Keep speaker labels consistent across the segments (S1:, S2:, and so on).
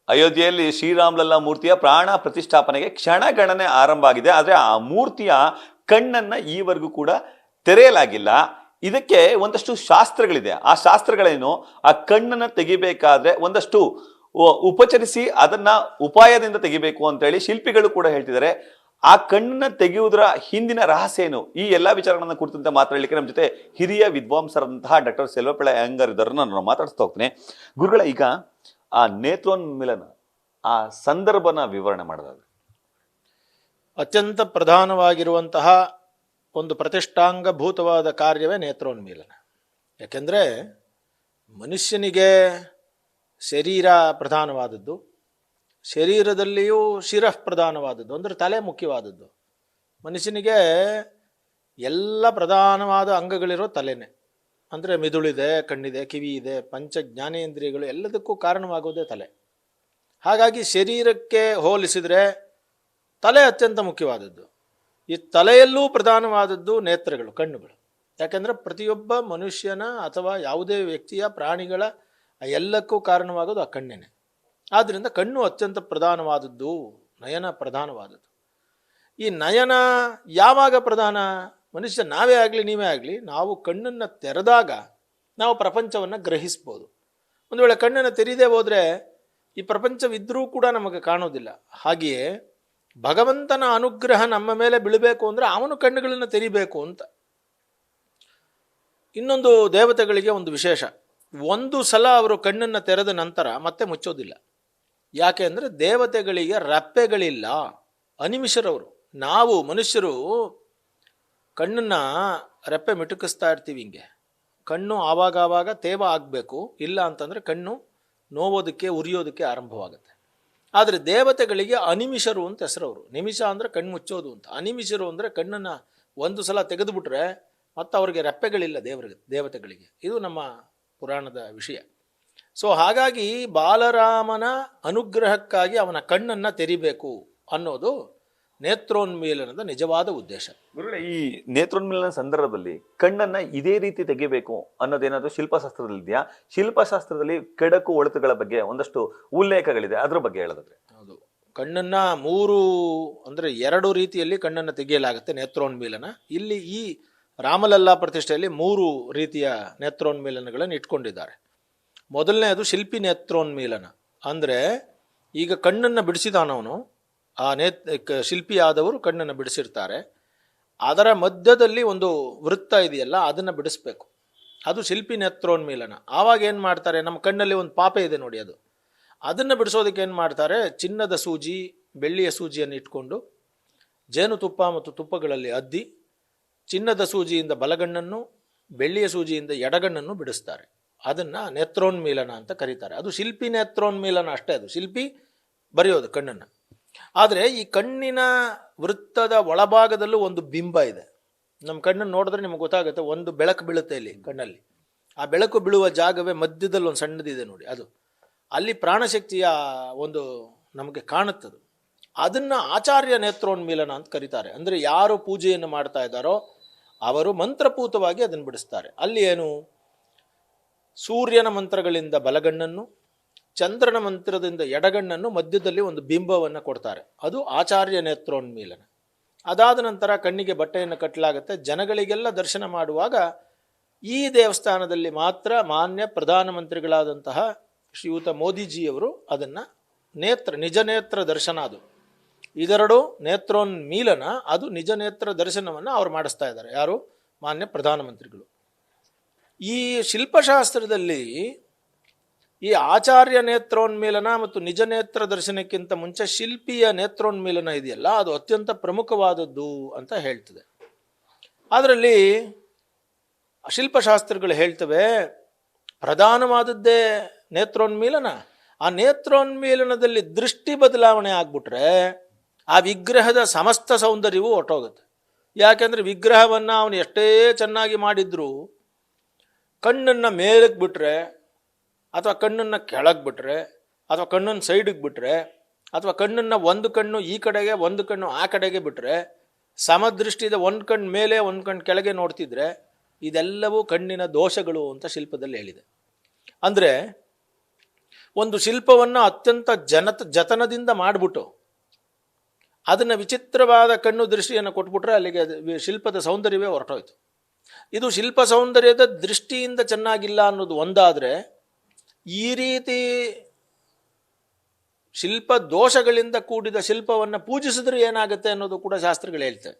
S1: ಅಯೋಧ್ಯೆಯಲ್ಲಿ ಶ್ರೀರಾಮಲಲ್ಲ ಮೂರ್ತಿಯ ಪ್ರಾಣ ಪ್ರತಿಷ್ಠಾಪನೆಗೆ ಕ್ಷಣಗಣನೆ ಆರಂಭ ಆಗಿದೆ. ಆದರೆ ಆ ಮೂರ್ತಿಯ ಕಣ್ಣನ್ನ ಈವರೆಗೂ ಕೂಡ ತೆರೆಯಲಾಗಿಲ್ಲ. ಇದಕ್ಕೆ ಒಂದಷ್ಟು ಶಾಸ್ತ್ರಗಳಿದೆ. ಆ ಶಾಸ್ತ್ರಗಳೇನು, ಆ ಕಣ್ಣನ್ನ ತೆಗಿಬೇಕಾದ್ರೆ ಒಂದಷ್ಟು ಉಪಚರಿಸಿ ಅದನ್ನ ಉಪಾಯದಿಂದ ತೆಗಿಬೇಕು ಅಂತ ಹೇಳಿ ಶಿಲ್ಪಿಗಳು ಕೂಡ ಹೇಳ್ತಿದ್ದಾರೆ. ಆ ಕಣ್ಣನ್ನ ತೆಗೆಯುವುದರ ಹಿಂದಿನ ರಹಸ್ಯ ಏನು, ಈ ಎಲ್ಲಾ ವಿಚಾರಗಳನ್ನ ಕುರಿತಂತೆ ಮಾತಾಡಲಿಕ್ಕೆ ನಮ್ಮ ಜೊತೆ ಹಿರಿಯ ವಿದ್ವಾಂಸರಂತಹ ಡಾಕ್ಟರ್ ಸೆಲ್ವಪಿಳ್ಳ ಅಯ್ಯಂಗಾರ್ ಇದ್ದರನ್ನ ನಾನು ಮಾತಾಡಿಸ್ತಾ ಹೋಗ್ತೀನಿ. ಗುರುಗಳ, ಈಗ ಆ ನೇತ್ರೋನ್ಮಿಲನ ಆ ಸಂದರ್ಭನ ವಿವರಣೆ ಮಾಡೋದಾದ್ರೆ,
S2: ಅತ್ಯಂತ ಪ್ರಧಾನವಾಗಿರುವಂತಹ ಒಂದು ಪ್ರತಿಷ್ಠಾಂಗಭೂತವಾದ ಕಾರ್ಯವೇ ನೇತ್ರೋನ್ಮೀಲನ. ಯಾಕೆಂದರೆ ಮನುಷ್ಯನಿಗೆ ಶರೀರ ಪ್ರಧಾನವಾದದ್ದು, ಶರೀರದಲ್ಲಿಯೂ ಶಿರಃ ಪ್ರಧಾನವಾದದ್ದು, ಅಂದರೆ ತಲೆ ಮುಖ್ಯವಾದದ್ದು. ಮನುಷ್ಯನಿಗೆ ಎಲ್ಲ ಪ್ರಧಾನವಾದ ಅಂಗಗಳಿರೋ ತಲೆನೇ. ಅಂದರೆ ಮಿದುಳಿದೆ, ಕಣ್ಣಿದೆ, ಕಿವಿ ಇದೆ, ಪಂಚ ಜ್ಞಾನೇಂದ್ರಿಯಗಳು ಎಲ್ಲದಕ್ಕೂ ಕಾರಣವಾಗೋದೇ ತಲೆ. ಹಾಗಾಗಿ ಶರೀರಕ್ಕೆ ಹೋಲಿಸಿದರೆ ತಲೆ ಅತ್ಯಂತ ಮುಖ್ಯವಾದದ್ದು. ಈ ತಲೆಯಲ್ಲೂ ಪ್ರಧಾನವಾದದ್ದು ನೇತ್ರಗಳು, ಕಣ್ಣುಗಳು. ಯಾಕೆಂದರೆ ಪ್ರತಿಯೊಬ್ಬ ಮನುಷ್ಯನ ಅಥವಾ ಯಾವುದೇ ವ್ಯಕ್ತಿಯ, ಪ್ರಾಣಿಗಳ ಎಲ್ಲಕ್ಕೂ ಕಾರಣವಾಗೋದು ಆ ಕಣ್ಣೇನೆ. ಆದ್ದರಿಂದ ಕಣ್ಣು ಅತ್ಯಂತ ಪ್ರಧಾನವಾದದ್ದು, ನಯನ ಪ್ರಧಾನವಾದದ್ದು. ಈ ನಯನ ಯಾವಾಗ ಪ್ರಧಾನ? ಮನುಷ್ಯ ನಾವೇ ಆಗಲಿ ನೀವೇ ಆಗಲಿ, ನಾವು ಕಣ್ಣನ್ನು ತೆರೆದಾಗ ನಾವು ಪ್ರಪಂಚವನ್ನು ಗ್ರಹಿಸ್ಬೋದು. ಒಂದು ವೇಳೆ ಕಣ್ಣನ್ನು ತೆರೀದೇ ಹೋದರೆ ಈ ಪ್ರಪಂಚವಿದ್ದರೂ ಕೂಡ ನಮಗೆ ಕಾಣೋದಿಲ್ಲ. ಹಾಗೆಯೇ ಭಗವಂತನ ಅನುಗ್ರಹ ನಮ್ಮ ಮೇಲೆ ಬೀಳಬೇಕು ಅಂದರೆ ಅವನು ಕಣ್ಣುಗಳನ್ನು ತೆರಿಬೇಕು ಅಂತ. ಇನ್ನೊಂದು, ದೇವತೆಗಳಿಗೆ ಒಂದು ವಿಶೇಷ, ಒಂದು ಸಲ ಅವರು ಕಣ್ಣನ್ನು ತೆರೆದ ನಂತರ ಮತ್ತೆ ಮುಚ್ಚೋದಿಲ್ಲ. ಯಾಕೆ ಅಂದರೆ ದೇವತೆಗಳಿಗೆ ರೆಪ್ಪೆಗಳಿಲ್ಲ, ಅನಿಮಿಷರವರು. ನಾವು ಮನುಷ್ಯರು ಕಣ್ಣನ್ನು ರೆಪ್ಪೆ ಮಿಟುಕಿಸ್ತಾ ಇರ್ತೀವಿ. ಹಿಂಗೆ ಕಣ್ಣು ಆವಾಗ ತೇವ ಆಗಬೇಕು, ಇಲ್ಲ ಅಂತಂದರೆ ಕಣ್ಣು ನೋವೋದಕ್ಕೆ, ಉರಿಯೋದಕ್ಕೆ ಆರಂಭವಾಗುತ್ತೆ. ಆದರೆ ದೇವತೆಗಳಿಗೆ ಅನಿಮಿಷರು ಅಂತ ಹೆಸರವರು. ನಿಮಿಷ ಅಂದರೆ ಕಣ್ಣು ಮುಚ್ಚೋದು ಅಂತ, ಅನಿಮಿಷರು ಅಂದರೆ ಕಣ್ಣನ್ನು ಒಂದು ಸಲ ತೆಗೆದುಬಿಟ್ರೆ ಮತ್ತು ಅವರಿಗೆ ರೆಪ್ಪೆಗಳಿಲ್ಲ ದೇವತೆಗಳಿಗೆ. ಇದು ನಮ್ಮ ಪುರಾಣದ ವಿಷಯ. ಸೊ ಹಾಗಾಗಿ ಬಾಲರಾಮನ ಅನುಗ್ರಹಕ್ಕಾಗಿ ಅವನ ಕಣ್ಣನ್ನು ತೆರಿಬೇಕು ಅನ್ನೋದು ನೇತ್ರೋನ್ಮೀಲನದ ನಿಜವಾದ ಉದ್ದೇಶ.
S1: ಗುರುಗಳೇ, ಈ ನೇತ್ರೋನ್ಮೀಲನ ಸಂದರ್ಭದಲ್ಲಿ ಕಣ್ಣನ್ನ ಇದೇ ರೀತಿ ತೆಗಿಬೇಕು ಅನ್ನೋದೇನಾದ್ರೂ ಶಿಲ್ಪಶಾಸ್ತ್ರದಲ್ಲಿ ಇದೆಯಾ? ಶಿಲ್ಪಶಾಸ್ತ್ರದಲ್ಲಿ ಕೆಡಕು ಒಳತುಗಳ ಬಗ್ಗೆ ಒಂದಷ್ಟು ಉಲ್ಲೇಖಗಳಿದೆ, ಅದ್ರ ಬಗ್ಗೆ ಹೇಳೋದಾದ್ರೆ.
S2: ಹೌದು, ಕಣ್ಣನ್ನು ಮೂರು ಅಂದರೆ ಎರಡು ರೀತಿಯಲ್ಲಿ ಕಣ್ಣನ್ನು ತೆಗೆಯಲಾಗುತ್ತೆ ನೇತ್ರೋನ್ಮೀಲನ. ಇಲ್ಲಿ ಈ ರಾಮಲಲ್ಲಾ ಪ್ರತಿಷ್ಠೆಯಲ್ಲಿ ಮೂರು ರೀತಿಯ ನೇತ್ರೋನ್ಮೀಲನಗಳನ್ನು ಇಟ್ಕೊಂಡಿದ್ದಾರೆ. ಮೊದಲನೇದು ಶಿಲ್ಪಿ ನೇತ್ರೋನ್ಮೀಲನ. ಅಂದರೆ ಈಗ ಕಣ್ಣನ್ನು ಬಿಡಿಸಿದಾನವನು, ಆ ಶಿಲ್ಪಿ ಆದವರು ಕಣ್ಣನ್ನು ಬಿಡಿಸಿರ್ತಾರೆ. ಅದರ ಮಧ್ಯದಲ್ಲಿ ಒಂದು ವೃತ್ತ ಇದೆಯಲ್ಲ, ಅದನ್ನು ಬಿಡಿಸ್ಬೇಕು. ಅದು ಶಿಲ್ಪಿ ನೇತ್ರೋನ್ಮೀಲನ. ಆವಾಗ ಏನು ಮಾಡ್ತಾರೆ, ನಮ್ಮ ಕಣ್ಣಲ್ಲಿ ಒಂದು ಪಾಪೆ ಇದೆ ನೋಡಿ, ಅದನ್ನು ಬಿಡಿಸೋದಕ್ಕೆ ಏನು ಮಾಡ್ತಾರೆ, ಚಿನ್ನದ ಸೂಜಿ, ಬೆಳ್ಳಿಯ ಸೂಜಿಯನ್ನು ಇಟ್ಕೊಂಡು ಜೇನುತುಪ್ಪ ಮತ್ತು ತುಪ್ಪಗಳಲ್ಲಿ ಅದ್ದಿ ಚಿನ್ನದ ಸೂಜಿಯಿಂದ ಬಲಗಣ್ಣನ್ನು, ಬೆಳ್ಳಿಯ ಸೂಜಿಯಿಂದ ಎಡಗಣ್ಣನ್ನು ಬಿಡಿಸ್ತಾರೆ. ಅದನ್ನು ನೇತ್ರೋನ್ಮೀಲನ ಅಂತ ಕರೀತಾರೆ. ಅದು ಶಿಲ್ಪಿ ನೇತ್ರೋನ್ಮೀಲನ ಅಷ್ಟೇ. ಅದು ಶಿಲ್ಪಿ ಬರೆಯೋದು ಕಣ್ಣನ್ನು. ಆದರೆ ಈ ಕಣ್ಣಿನ ವೃತ್ತದ ಒಳಭಾಗದಲ್ಲೂ ಒಂದು ಬಿಂಬ ಇದೆ. ನಮ್ಮ ಕಣ್ಣನ್ನು ನೋಡಿದ್ರೆ ನಿಮಗೆ ಗೊತ್ತಾಗುತ್ತೆ, ಒಂದು ಬೆಳಕು ಬೀಳುತ್ತೆ ಇಲ್ಲಿ ಕಣ್ಣಲ್ಲಿ. ಆ ಬೆಳಕು ಬೀಳುವ ಜಾಗವೇ ಮಧ್ಯದಲ್ಲಿ ಒಂದು ಸಣ್ಣದಿದೆ ನೋಡಿ, ಅದು ಅಲ್ಲಿ ಪ್ರಾಣಶಕ್ತಿಯ ಒಂದು ನಮಗೆ ಕಾಣುತ್ತದೆ. ಅದನ್ನು ಆಚಾರ್ಯ ನೇತ್ರೋನ್ಮೀಲನ ಅಂತ ಕರೀತಾರೆ. ಅಂದರೆ ಯಾರು ಪೂಜೆಯನ್ನು ಮಾಡ್ತಾ ಇದ್ದಾರೋ ಅವರು ಮಂತ್ರಪೂತವಾಗಿ ಅದನ್ನು ಬಿಡಿಸ್ತಾರೆ. ಅಲ್ಲಿ ಏನು, ಸೂರ್ಯನ ಮಂತ್ರಗಳಿಂದ ಬಲಗಣ್ಣನ್ನು, ಚಂದ್ರನ ಮಂತ್ರದಿಂದ ಎಡಗಣ್ಣನ್ನು, ಮಧ್ಯದಲ್ಲಿ ಒಂದು ಬಿಂಬವನ್ನು ಕೊಡ್ತಾರೆ. ಅದು ಆಚಾರ್ಯ ನೇತ್ರೋನ್ಮೀಲನ. ಅದಾದ ನಂತರ ಕಣ್ಣಿಗೆ ಬಟ್ಟೆಯನ್ನು ಕಟ್ಟಲಾಗುತ್ತೆ. ಜನಗಳಿಗೆಲ್ಲ ದರ್ಶನ ಮಾಡುವಾಗ ಈ ದೇವಸ್ಥಾನದಲ್ಲಿ ಮಾತ್ರ ಮಾನ್ಯ ಪ್ರಧಾನಮಂತ್ರಿಗಳಾದಂತಹ ಶ್ರೀಯುತ ಮೋದಿಜಿಯವರು ಅದನ್ನು ನಿಜ ನೇತ್ರ ದರ್ಶನ, ಅದು ಇದೆರಡು ನೇತ್ರೋನ್ಮೀಲನ, ಅದು ನಿಜ ನೇತ್ರ ದರ್ಶನವನ್ನು ಅವರು ಮಾಡಿಸ್ತಾ ಇದ್ದಾರೆ. ಯಾರು? ಮಾನ್ಯ ಪ್ರಧಾನಮಂತ್ರಿಗಳು. ಈ ಶಿಲ್ಪಶಾಸ್ತ್ರದಲ್ಲಿ ಈ ಆಚಾರ್ಯ ನೇತ್ರೋನ್ಮೀಲನ ಮತ್ತು ನಿಜ ನೇತ್ರ ದರ್ಶನಕ್ಕಿಂತ ಮುಂಚೆ ಶಿಲ್ಪಿಯ ನೇತ್ರೋನ್ಮೀಲನ ಇದೆಯಲ್ಲ, ಅದು ಅತ್ಯಂತ ಪ್ರಮುಖವಾದದ್ದು ಅಂತ ಹೇಳ್ತದೆ. ಅದರಲ್ಲಿ ಶಿಲ್ಪಶಾಸ್ತ್ರಗಳು ಹೇಳ್ತವೆ, ಪ್ರಧಾನವಾದದ್ದೇ ನೇತ್ರೋನ್ಮೀಲನ. ಆ ನೇತ್ರೋನ್ಮೀಲನದಲ್ಲಿ ದೃಷ್ಟಿ ಬದಲಾವಣೆ ಆಗ್ಬಿಟ್ರೆ ಆ ವಿಗ್ರಹದ ಸಮಸ್ತ ಸೌಂದರ್ಯವೂ ಹೊರಟೋಗುತ್ತೆ. ಯಾಕೆಂದರೆ ವಿಗ್ರಹವನ್ನು ಅವನು ಎಷ್ಟೇ ಚೆನ್ನಾಗಿ ಮಾಡಿದ್ರು ಕಣ್ಣನ್ನು ಮೇಲಕ್ಕೆ ಬಿಟ್ಟರೆ, ಅಥವಾ ಕಣ್ಣನ್ನು ಕೆಳಗೆ ಬಿಟ್ಟರೆ, ಅಥವಾ ಕಣ್ಣನ್ನು ಸೈಡಿಗೆ ಬಿಟ್ಟರೆ, ಅಥವಾ ಕಣ್ಣನ್ನು ಒಂದು ಕಣ್ಣು ಈ ಕಡೆಗೆ ಒಂದು ಕಣ್ಣು ಆ ಕಡೆಗೆ ಬಿಟ್ಟರೆ, ಸಮದೃಷ್ಟಿದ ಒಂದು ಕಣ್ಣು ಮೇಲೆ ಒಂದು ಕಣ್ಣು ಕೆಳಗೆ ನೋಡ್ತಿದ್ರೆ ಇದೆಲ್ಲವೂ ಕಣ್ಣಿನ ದೋಷಗಳು ಅಂತ ಶಿಲ್ಪದಲ್ಲಿ ಹೇಳಿದೆ. ಅಂದರೆ ಒಂದು ಶಿಲ್ಪವನ್ನು ಅತ್ಯಂತ ಜತನದಿಂದ ಮಾಡಿಬಿಟ್ಟು ಅದನ್ನು ವಿಚಿತ್ರವಾದ ಕಣ್ಣು ದೃಷ್ಟಿಯನ್ನು ಕೊಟ್ಬಿಟ್ರೆ ಅಲ್ಲಿಗೆ ಶಿಲ್ಪದ ಸೌಂದರ್ಯವೇ ಹೊರಟೋಯ್ತು. ಇದು ಶಿಲ್ಪ ಸೌಂದರ್ಯದ ದೃಷ್ಟಿಯಿಂದ ಚೆನ್ನಾಗಿಲ್ಲ ಅನ್ನೋದು ಒಂದಾದರೆ, ಈ ರೀತಿ ಶಿಲ್ಪ ದೋಷಗಳಿಂದ ಕೂಡಿದ ಶಿಲ್ಪವನ್ನು ಪೂಜಿಸಿದ್ರೆ ಏನಾಗುತ್ತೆ ಅನ್ನೋದು ಕೂಡ ಶಾಸ್ತ್ರಗಳು ಹೇಳ್ತವೆ.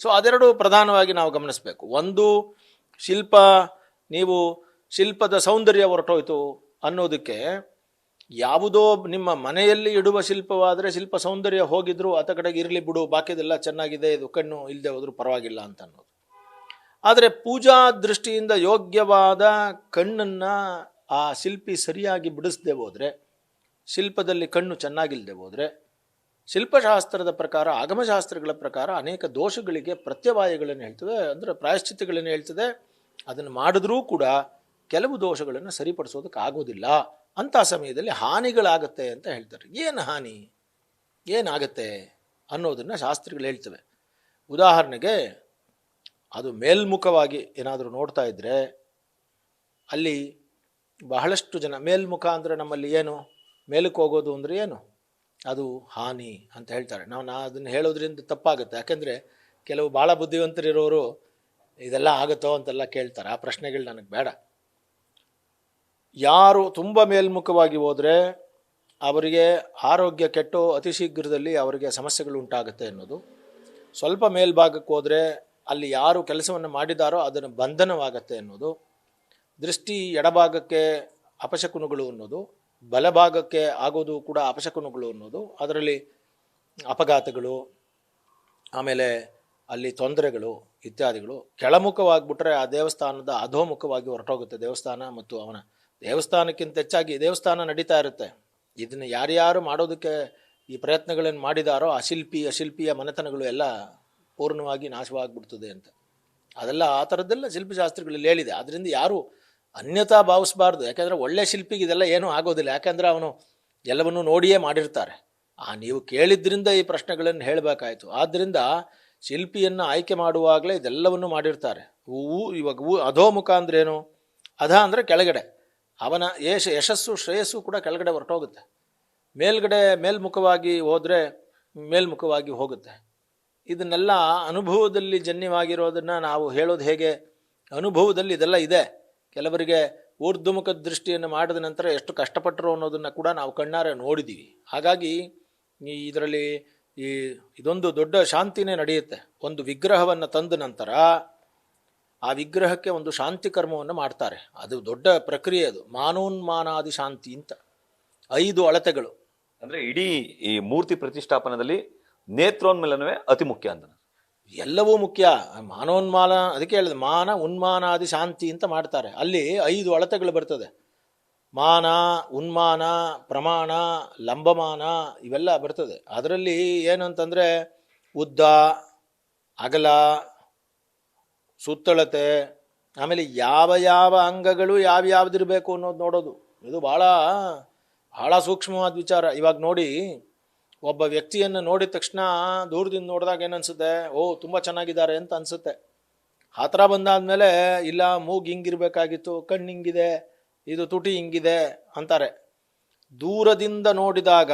S2: ಸೊ ಅದೆರಡು ಪ್ರಧಾನವಾಗಿ ನಾವು ಗಮನಿಸಬೇಕು. ಒಂದು, ಶಿಲ್ಪ ನೀವು ಶಿಲ್ಪದ ಸೌಂದರ್ಯ ಹೊರಟೋಯ್ತು ಅನ್ನೋದಕ್ಕೆ, ಯಾವುದೋ ನಿಮ್ಮ ಮನೆಯಲ್ಲಿ ಇಡುವ ಶಿಲ್ಪವಾದರೆ ಶಿಲ್ಪ ಸೌಂದರ್ಯ ಹೋಗಿದ್ರು ಆತ ಕಡೆಗೆ ಇರಲಿ ಬಿಡು, ಬಾಕಿದೆಲ್ಲ ಚೆನ್ನಾಗಿದೆ, ಇದು ಕಣ್ಣು ಇಲ್ಲದೆ ಹೋದ್ರೂ ಪರವಾಗಿಲ್ಲ ಅಂತ ಅನ್ನೋದು. ಆದರೆ ಪೂಜಾ ದೃಷ್ಟಿಯಿಂದ ಯೋಗ್ಯವಾದ ಕಣ್ಣನ್ನು ಆ ಶಿಲ್ಪಿ ಸರಿಯಾಗಿ ಬಿಡಿಸದೆ ಹೋದರೆ, ಶಿಲ್ಪದಲ್ಲಿ ಕಣ್ಣು ಚೆನ್ನಾಗಿಲ್ಲದೆ ಹೋದರೆ, ಶಿಲ್ಪಶಾಸ್ತ್ರದ ಪ್ರಕಾರ, ಆಗಮಶಾಸ್ತ್ರಗಳ ಪ್ರಕಾರ ಅನೇಕ ದೋಷಗಳಿಗೆ ಪ್ರತ್ಯವಾಯಗಳನ್ನು ಹೇಳ್ತದೆ, ಅಂದರೆ ಪ್ರಾಯಶ್ಚಿತ್ತಗಳನ್ನು ಹೇಳ್ತದೆ. ಅದನ್ನು ಮಾಡಿದ್ರೂ ಕೂಡ ಕೆಲವು ದೋಷಗಳನ್ನು ಸರಿಪಡಿಸೋದಕ್ಕೆ ಆಗೋದಿಲ್ಲ. ಅಂಥ ಸಮಯದಲ್ಲಿ ಹಾನಿಗಳಾಗತ್ತೆ ಅಂತ ಹೇಳ್ತಾರೆ. ಏನು ಹಾನಿ, ಏನಾಗತ್ತೆ ಅನ್ನೋದನ್ನು ಶಾಸ್ತ್ರಗಳು ಹೇಳ್ತವೆ. ಉದಾಹರಣೆಗೆ, ಅದು ಮೇಲ್ಮುಖವಾಗಿ ಏನಾದರೂ ನೋಡ್ತಾ ಇದ್ದರೆ, ಅಲ್ಲಿ ಬಹಳಷ್ಟು ಜನ ಮೇಲ್ಮುಖ ಅಂದರೆ ನಮ್ಮಲ್ಲಿ ಏನು, ಮೇಲಕ್ಕೆ ಹೋಗೋದು ಅಂದರೆ ಏನು, ಅದು ಹಾನಿ ಅಂತ ಹೇಳ್ತಾರೆ. ನಾವು ಅದನ್ನು ಹೇಳೋದ್ರಿಂದ ತಪ್ಪಾಗುತ್ತೆ. ಯಾಕೆಂದರೆ ಕೆಲವು ಭಾಳ ಬುದ್ಧಿವಂತರಿರೋರು ಇದೆಲ್ಲ ಆಗುತ್ತೋ ಅಂತೆಲ್ಲ ಕೇಳ್ತಾರೆ. ಆ ಪ್ರಶ್ನೆಗಳು ನನಗೆ ಬೇಡ. ಯಾರು ತುಂಬ ಮೇಲ್ಮುಖವಾಗಿ ಹೋದರೆ ಅವರಿಗೆ ಆರೋಗ್ಯ ಕೆಟ್ಟು ಅತಿ ಶೀಘ್ರದಲ್ಲಿ ಅವರಿಗೆ ಸಮಸ್ಯೆಗಳು ಉಂಟಾಗುತ್ತೆ ಅನ್ನೋದು. ಸ್ವಲ್ಪ ಮೇಲ್ಭಾಗಕ್ಕೆ ಹೋದರೆ ಅಲ್ಲಿ ಯಾರು ಕೆಲಸವನ್ನು ಮಾಡಿದಾರೋ ಅದನ್ನು ಬಂಧನವಾಗತ್ತೆ ಅನ್ನೋದು. ದೃಷ್ಟಿ ಎಡಭಾಗಕ್ಕೆ ಅಪಶಕುನಗಳು ಅನ್ನೋದು, ಬಲಭಾಗಕ್ಕೆ ಆಗೋದು ಕೂಡ ಅಪಶಕುನಗಳು ಅನ್ನೋದು. ಅದರಲ್ಲಿ ಅಪಘಾತಗಳು, ಆಮೇಲೆ ಅಲ್ಲಿ ತೊಂದರೆಗಳು ಇತ್ಯಾದಿಗಳು. ಕೆಳಮುಖವಾಗಿಬಿಟ್ರೆ ಆ ದೇವಸ್ಥಾನದ ಅಧೋಮುಖವಾಗಿ ಹೊರಟೋಗುತ್ತೆ ದೇವಸ್ಥಾನ, ಮತ್ತು ಅವನ ದೇವಸ್ಥಾನಕ್ಕಿಂತ ಹೆಚ್ಚಾಗಿ ದೇವಸ್ಥಾನ ನಡೀತಾ ಇರುತ್ತೆ. ಇದನ್ನು ಯಾರ್ಯಾರು ಮಾಡೋದಕ್ಕೆ ಈ ಪ್ರಯತ್ನಗಳನ್ನು ಮಾಡಿದಾರೋ ಆ ಅಶಿಲ್ಪಿಯ ಮನೆತನಗಳು ಎಲ್ಲ ಪೂರ್ಣವಾಗಿ ನಾಶವಾಗಿಬಿಡ್ತದೆ ಅಂತ. ಅದೆಲ್ಲ ಆ ಥರದ್ದೆಲ್ಲ ಶಿಲ್ಪಶಾಸ್ತ್ರಗಳಲ್ಲಿ ಹೇಳಿದೆ. ಅದರಿಂದ ಯಾರು ಅನ್ಯತಾ ಭಾವಿಸಬಾರ್ದು. ಯಾಕೆಂದರೆ ಒಳ್ಳೆ ಶಿಲ್ಪಿಗೆ ಇದೆಲ್ಲ ಏನೂ ಆಗೋದಿಲ್ಲ. ಯಾಕೆಂದರೆ ಅವನು ಎಲ್ಲವನ್ನೂ ನೋಡಿಯೇ ಮಾಡಿರ್ತಾರೆ. ನೀವು ಕೇಳಿದ್ರಿಂದ ಈ ಪ್ರಶ್ನೆಗಳನ್ನು ಹೇಳಬೇಕಾಯ್ತು. ಆದ್ದರಿಂದ ಶಿಲ್ಪಿಯನ್ನು ಆಯ್ಕೆ ಮಾಡುವಾಗಲೇ ಇದೆಲ್ಲವನ್ನು ಮಾಡಿರ್ತಾರೆ. ಇವಾಗ ಅಧೋಮುಖ ಅಂದ್ರೇನು, ಅಧ ಅಂದರೆ ಕೆಳಗಡೆ, ಅವನ ಯಶಸ್ಸು ಶ್ರೇಯಸ್ಸು ಕೂಡ ಕೆಳಗಡೆ ಹೊರಟೋಗುತ್ತೆ. ಮೇಲ್ಗಡೆ ಮೇಲ್ಮುಖವಾಗಿ ಹೋದರೆ ಮೇಲ್ಮುಖವಾಗಿ ಹೋಗುತ್ತೆ. ಇದನ್ನೆಲ್ಲ ಅನುಭವದಲ್ಲಿ ಜನ್ಯವಾಗಿರೋದನ್ನು ನಾವು ಹೇಳೋದು ಹೇಗೆ, ಅನುಭವದಲ್ಲಿ ಇದೆಲ್ಲ ಇದೆ. ಕೆಲವರಿಗೆ ಊರ್ಧ್ವಮುಖ ದೃಷ್ಟಿಯನ್ನು ಮಾಡಿದ ನಂತರ ಎಷ್ಟು ಕಷ್ಟಪಟ್ಟರು ಅನ್ನೋದನ್ನು ಕೂಡ ನಾವು ಕಣ್ಣಾರೆ ನೋಡಿದ್ದೀವಿ. ಹಾಗಾಗಿ ಇದರಲ್ಲಿ ಇದೊಂದು ದೊಡ್ಡ ಶಾಂತಿನೇ ನಡೆಯುತ್ತೆ. ಒಂದು ವಿಗ್ರಹವನ್ನು ತಂದ ನಂತರ ಆ ವಿಗ್ರಹಕ್ಕೆ ಒಂದು ಶಾಂತಿ ಕರ್ಮವನ್ನು ಮಾಡ್ತಾರೆ. ಅದು ದೊಡ್ಡ ಪ್ರಕ್ರಿಯೆ. ಅದು ಮಾನೋನ್ಮಾನಾದಿ ಶಾಂತಿ ಅಂತ 5 ಅಳತೆಗಳು.
S1: ಅಂದ್ರೆ ಇಡೀ ಈ ಮೂರ್ತಿ ಪ್ರತಿಷ್ಠಾಪನದಲ್ಲಿ ನೇತ್ರೋನ್ಮಿಲನವೇ ಅತಿ ಮುಖ್ಯ ಅಂತ.
S2: ಎಲ್ಲವೂ ಮುಖ್ಯ. ಮಾನೋನ್ಮಾನ, ಅದಕ್ಕೆ ಹೇಳಿದೆ ಮಾನ ಉನ್ಮಾನಾದಿ ಶಾಂತಿ ಅಂತ ಮಾಡ್ತಾರೆ. ಅಲ್ಲಿ 5 ಅಳತೆಗಳು ಬರ್ತದೆ. ಮಾನ, ಉನ್ಮಾನ, ಪ್ರಮಾಣ, ಲಂಬಮಾನ ಇವೆಲ್ಲ ಬರ್ತದೆ. ಅದರಲ್ಲಿ ಏನಂತಂದರೆ ಉದ್ದ, ಅಗಲ, ಸುತ್ತಳತೆ, ಆಮೇಲೆ ಯಾವ ಯಾವ ಅಂಗಗಳು ಯಾವ್ಯಾವ್ದಿರಬೇಕು ಅನ್ನೋದು ನೋಡೋದು. ಇದು ಭಾಳ ಭಾಳ ಸೂಕ್ಷ್ಮವಾದ ವಿಚಾರ. ಇವಾಗ ನೋಡಿ, ಒಬ್ಬ ವ್ಯಕ್ತಿಯನ್ನು ನೋಡಿದ ತಕ್ಷಣ ದೂರದಿಂದ ನೋಡಿದಾಗ ಏನನ್ಸುತ್ತೆ, ಓ ತುಂಬ ಚೆನ್ನಾಗಿದ್ದಾರೆ ಅಂತ ಅನಿಸುತ್ತೆ. ಹತ್ರ ಬಂದಾದ್ಮೇಲೆ ಇಲ್ಲ, ಮೂಗು ಹಿಂಗಿರ್ಬೇಕಾಗಿತ್ತು, ಕಣ್ಣು ಹಿಂಗಿದೆ, ಇದು ತುಟಿ ಹಿಂಗಿದೆ ಅಂತಾರೆ. ದೂರದಿಂದ ನೋಡಿದಾಗ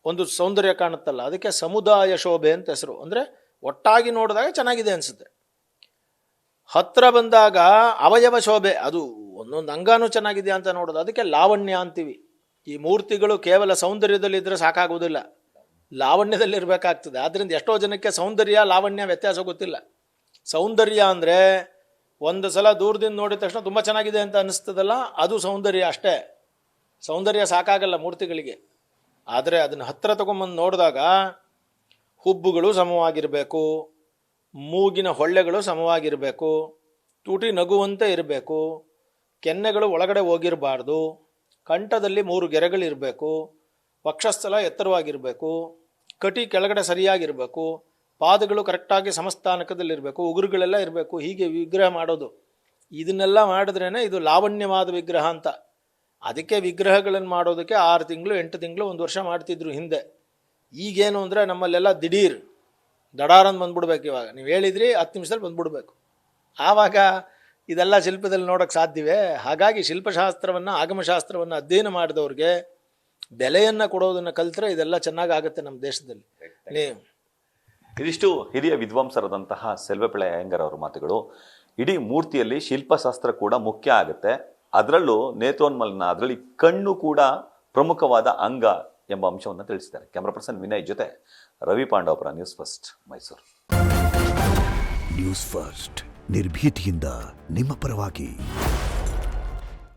S2: ಒಂದು ಸೌಂದರ್ಯ ಕಾಣುತ್ತಲ್ಲ, ಅದಕ್ಕೆ ಸಮುದಾಯ ಶೋಭೆ ಅಂತ ಹೆಸರು. ಅಂದರೆ ಒಟ್ಟಾಗಿ ನೋಡಿದಾಗ ಚೆನ್ನಾಗಿದೆ ಅನಿಸುತ್ತೆ. ಹತ್ರ ಬಂದಾಗ ಅವಯವ ಶೋಭೆ, ಅದು ಒಂದೊಂದು ಅಂಗಾನೂ ಚೆನ್ನಾಗಿದೆ ಅಂತ ನೋಡೋದು, ಅದಕ್ಕೆ ಲಾವಣ್ಯ ಅಂತೀವಿ. ಈ ಮೂರ್ತಿಗಳು ಕೇವಲ ಸೌಂದರ್ಯದಲ್ಲಿದ್ದರೆ ಸಾಕಾಗೋದಿಲ್ಲ, ಲಾವಣ್ಯದಲ್ಲಿರಬೇಕಾಗ್ತದೆ. ಆದ್ದರಿಂದ ಎಷ್ಟೋ ಜನಕ್ಕೆ ಸೌಂದರ್ಯ ಲಾವಣ್ಯ ವ್ಯತ್ಯಾಸ ಗೊತ್ತಿಲ್ಲ. ಸೌಂದರ್ಯ ಅಂದರೆ ಒಂದು ಸಲ ದೂರದಿಂದ ನೋಡಿದ ತಕ್ಷಣ ತುಂಬ ಚೆನ್ನಾಗಿದೆ ಅಂತ ಅನಿಸ್ತದಲ್ಲ, ಅದು ಸೌಂದರ್ಯ ಅಷ್ಟೇ. ಸೌಂದರ್ಯ ಸಾಕಾಗಲ್ಲ ಮೂರ್ತಿಗಳಿಗೆ. ಆದರೆ ಅದನ್ನು ಹತ್ತಿರ ತಗೊಂಬಂದು ನೋಡಿದಾಗ ಹುಬ್ಬುಗಳು ಸಮವಾಗಿರಬೇಕು, ಮೂಗಿನ ಹೊಳ್ಳೆಗಳು ಸಮವಾಗಿರಬೇಕು, ತುಟಿ ನಗುವಂತೆ ಇರಬೇಕು, ಕೆನ್ನೆಗಳು ಒಳಗಡೆ ಹೋಗಿರಬಾರ್ದು, ಕಂಠದಲ್ಲಿ 3 ಗೆರೆಗಳಿರಬೇಕು, ವಕ್ಷಸ್ಥಲ ಎತ್ತರವಾಗಿರಬೇಕು, ಕಟಿ ಕೆಳಗಡೆ ಸರಿಯಾಗಿರಬೇಕು, ಪಾದಗಳು ಕರೆಕ್ಟಾಗಿ ಸಮಸ್ಥಾನಕದಲ್ಲಿರಬೇಕು, ಉಗುರುಗಳೆಲ್ಲ ಇರಬೇಕು. ಹೀಗೆ ವಿಗ್ರಹ ಮಾಡೋದು. ಇದನ್ನೆಲ್ಲ ಮಾಡಿದ್ರೇ ಇದು ಲಾವಣ್ಯವಾದ ವಿಗ್ರಹ ಅಂತ. ಅದಕ್ಕೆ ವಿಗ್ರಹಗಳನ್ನು ಮಾಡೋದಕ್ಕೆ 6 ತಿಂಗಳು 8 ತಿಂಗಳು 1 ವರ್ಷ ಮಾಡ್ತಿದ್ರು ಹಿಂದೆ. ಈಗೇನು ಅಂದರೆ ನಮ್ಮಲ್ಲೆಲ್ಲ ದಿಢೀರ್ ದಡಾರಂದು ಬಂದ್ಬಿಡ್ಬೇಕು. ಇವಾಗ ನೀವು ಹೇಳಿದ್ರಿ 10 ನಿಮಿಷದಲ್ಲಿ ಬಂದ್ಬಿಡ್ಬೇಕು. ಆವಾಗ ಇದೆಲ್ಲ ಶಿಲ್ಪದಲ್ಲಿ ನೋಡೋಕ್ಕೆ ಸಾಧ್ಯವೇ? ಹಾಗಾಗಿ ಶಿಲ್ಪಶಾಸ್ತ್ರವನ್ನು ಆಗಮಶಾಸ್ತ್ರವನ್ನು ಅಧ್ಯಯನ ಮಾಡಿದವ್ರಿಗೆ ಬೆಲೆಯನ್ನು ಕೊಡೋದನ್ನು ಕಲ್ತ್ರೆ ಇದೆಲ್ಲ ಚೆನ್ನಾಗಾಗುತ್ತೆ ನಮ್ಮ ದೇಶದಲ್ಲಿ.
S1: ಇದಿಷ್ಟು ಹಿರಿಯ ವಿದ್ವಾಂಸರಾದಂತಹ ಸೆಲ್ವಪಿಳ್ಳ ಅಯ್ಯಂಗಾರ್ ಅವರ ಮಾತುಗಳು. ಇಡೀ ಮೂರ್ತಿಯಲ್ಲಿ ಶಿಲ್ಪಶಾಸ್ತ್ರ ಕೂಡ ಮುಖ್ಯ ಆಗುತ್ತೆ, ಅದರಲ್ಲೂ ನೇತ್ರೋನ್ಮಲನ ಅದರಲ್ಲಿ ಕಣ್ಣು ಕೂಡ ಪ್ರಮುಖವಾದ ಅಂಗ ಎಂಬ ಅಂಶವನ್ನು ತಿಳಿಸಿದ್ದಾರೆ. ಕ್ಯಾಮ್ರಾ ಪರ್ಸನ್ ವಿನಯ್ ಜೊತೆ Ravi Pandavapura, news first, Mysuru.
S3: News first ನಿರ್ಭೀತಿಯಿಂದ ನಿಮ್ಮ ಪರವಾಗಿ.